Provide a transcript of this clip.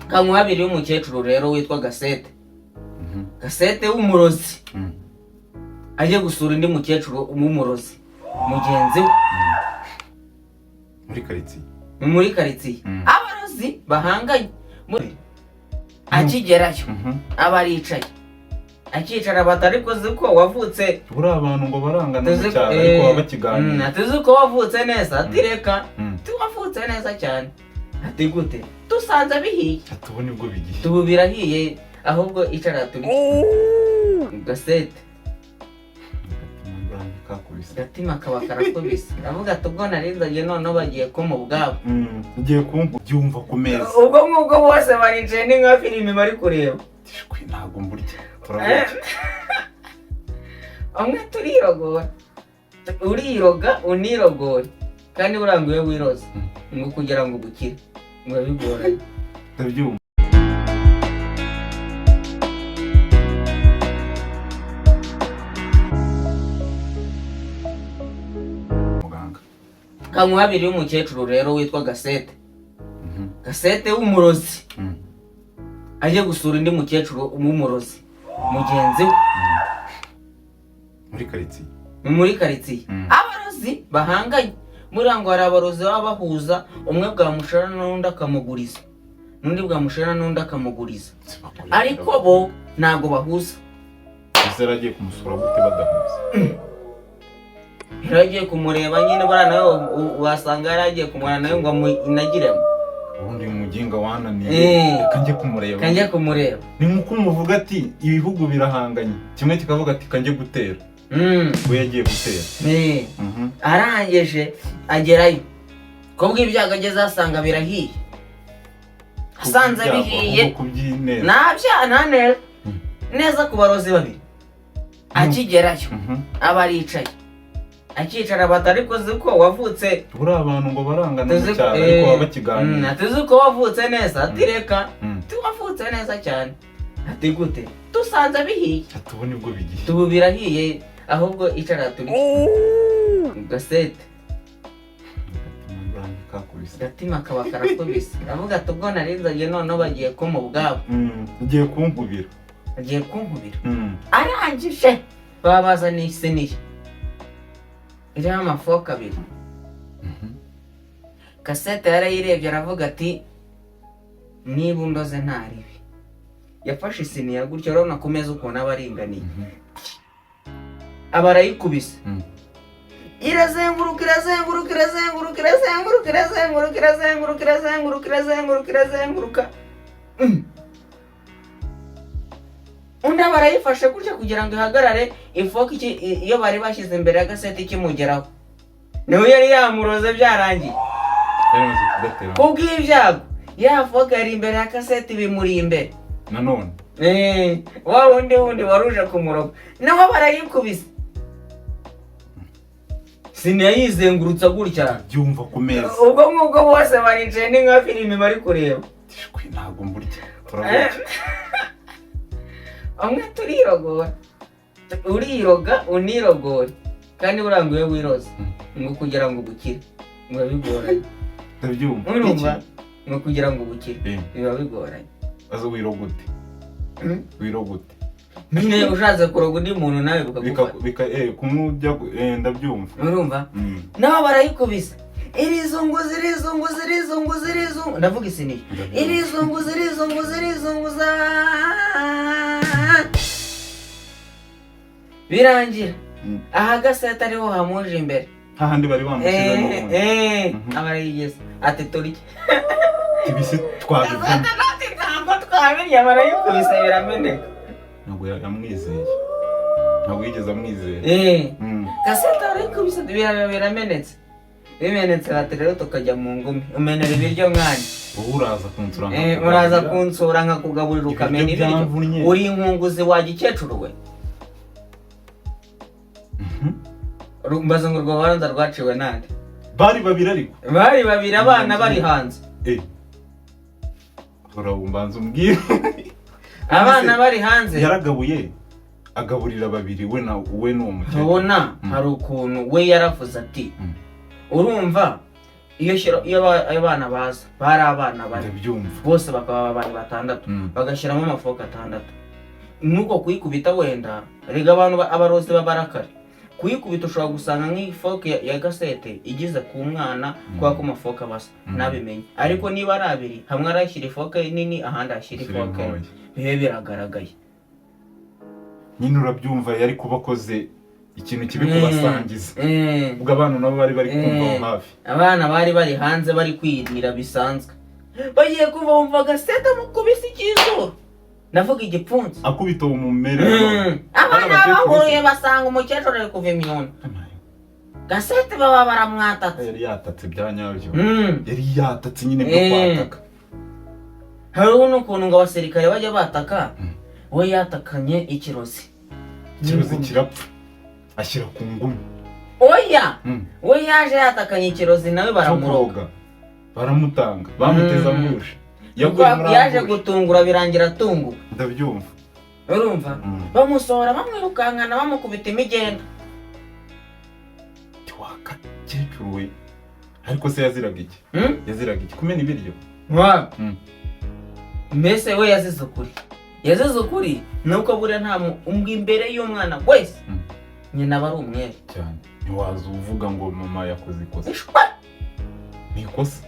Kamuhabiri y'umukecuru rero witwa Gasete. Gasete w'umurozi. Aje gusura indi mukecuru w'umurozi. Mugenzi we. Muri karitsiye. Abarozi bahanganye. Akigerayo. Abaricaye. Akicara batariko ziko wavutse. Buri abantu ngo barangana mu cyaro ariko babakiganira. Atuzi ko wavutse neza atireka. Tuwavutse neza cyane. Ati gute? Tusanze bihiye. Tubone ubwo bigiye. Tubu birahiye ahubwo icara turi. Gasete. Gatima kaba karakubise. Avuga tubwo narinzagiye none bagiye ko mu bwabo. Ugiye kumva ku meza. Ubwo ngubwo bose baricaye ni nka filime bari kureba. Tishwe ntago mburya. Turabona. Amwe turirogora. Uriroga unirogora. Kandi buranguye wiroza. Ngo kugira ngo bukire. Ngo bigoranye. Ndabyumva. Kamuhabiri y'umukecuru rero witwa Gasete. Gasete w'umurozi. Aje gusura indi mukecuru w'umurozi. Mugenzi we. Muri karitsiye. Abarozi bahanganye. Murango hari abarozi babahuza, umwe bwamushara n'undi akamuguriza. N'undi bwamushara n'undi akamuguriza. Ariko bo ntago bahuza. Yaragiye kumusura gute badahuza? Yaragiye kumureba nyine bara nayo wasanga yaragiye kumwana nayo ngo inagiremo. Ubundi umuginga wananiye kanje kumureba. Ni nkuko umuvuga ati ibihugu birahanganye. Kimwe kikavuga ati kanje gutera. We yagiye gutera. Arangeje agerayo. Ko bw'ibyago ageze asanga birahiye. Asanze bihiye. Nabya neza ku barozi babiri. Akigerayo. Abaricaye. Akicara batariko ziko wavutse. Buri abantu ngo barangana mu cyaro ariko babakiganira. Atuzi ko wavutse neza atireka. Tuwavutse neza cyane. Ati gute? Tusanze bihiye. Tubone ubwo bigiye. Tubu birahiye ahubwo icara turi. Gasete. Gatima kaba karakubise. Avuga tubwo narinzagiye none bagiye ko mu bwabo. Ugiye kunkubira. Agiye kunkubira. Arangije babazaniye isiniye. Iriho amafoka abiri. Gasete yarayirebye aravuga ati niba undoze ntaribi. Yafashe isiniya gutyo urabona ku meza ukuntu abaringaniye. Abarayikubise. Irazenguruka. Unda barayifashe gutyo kugira ngo ihagarare ifoka iyo bari bashyize imbere ya Gasete kimugeraho. Niwe yari yamuroze byarangiye. Kubw'ibyago ya foka yari imbere ya Gasete bimuri imbere. Nanone. Wa wundi waruje kumuroga. Naho barayikubise. Sinayizengurutsa gutya. Byumva ku meza. Ubwo ngubwo bose baricaye ni nka filime bari kureba. Tishwe ntago mburya. Turabona. Amwe turirogora. Uriroga unirogora. Kandi buranguye wiroza. Ngo kugira ngo bukire. Ngo bigoranye. Ndabyumva. Urumva? Ngo kugira ngo bukire. Biba bigoranye. Azo wirogute. Wirogute. Nyine ushaze kuroga undi muntu nawe bika kumujya ndabyumva. Urumva? Naho barayikubise. Irizunguza. Ndavuga isiniye. Irizunguza. Birangira. Aha Gasete ariho hamuje imbere. Hahandi bari bamushyize n'ubundi. Abarayigeze. Ati turye. Ibisi twabivuna. Ati ntabwo twabirya barayikubise birameneka. Ntabwo yamwizeye. Ntabwo yigeze amwizeye. Gasete arayikubise biramenetse. Bimenetse ati rero tukajya mu ngumi. Umenera ibiryo mwanya. Uraza kunsura nkakugaburira ukamena ibiryo. Uri inkunguzi wa gikecuru we. Rumbaza ngo rwo baranza rwaciwe nande. Bari babiri ariko. Bari babiri abana bari hanze. Urabumbanza umbwira. Abana bari hanze. Yaragabuye agaburira babiri we n'uwo mukecuru. Ubona hari ukuntu we yaravuze ati urumva iyo abana baza bari abana bari ndabyumva bose bakaba bari 6 bagashyiramo amafoka 6 nuko kuyikubita wenda rega abantu abarozi babarakare kuyikubita ushobora gusanga nk'ifoke ya gasete igize ku mwana kwa ko mafoka basa nabimenye ariko niba ari abiri hamwe arashyira ifoke nini ahandi ashyira ifoke bihe biragaragaye nyine urabyumva yari kubakoze ikintu kibi kubasangiza ubwo abana nabo bari kumva hafi abana bari hanze bari kwirira bisanzwe bagiye kuva umva gasete mukubise ikizuru navuga igipfunsi akubita umumere abana bahuye basanga umukecuru ari kuva imyuna gasete baba baramwatatse yari yatatse byanyabyo yari yatatse nyine byo kwataka hariho n'ukuntu ngo abasirikare bajya bataka we yatakanye ikirozi kirapfa ashyira ku ngumi oya we yaje yatakanye ikirozi nawe baramuroga baramutanga bamuteza amurusha yaje gutungura birangira atunguwe ndabyumva urumva bamusohora bamwirukankana bamukubita imigenda wakakecuru we ariko se yaziraga iki kumena ibiryo mbese we yazize ukuri nuko buriya nta umbwa imbere y'umwana wese nyina aba ari umwere cyane ntiwaza uvuga ngo mama yakoze ikosa ni ikosa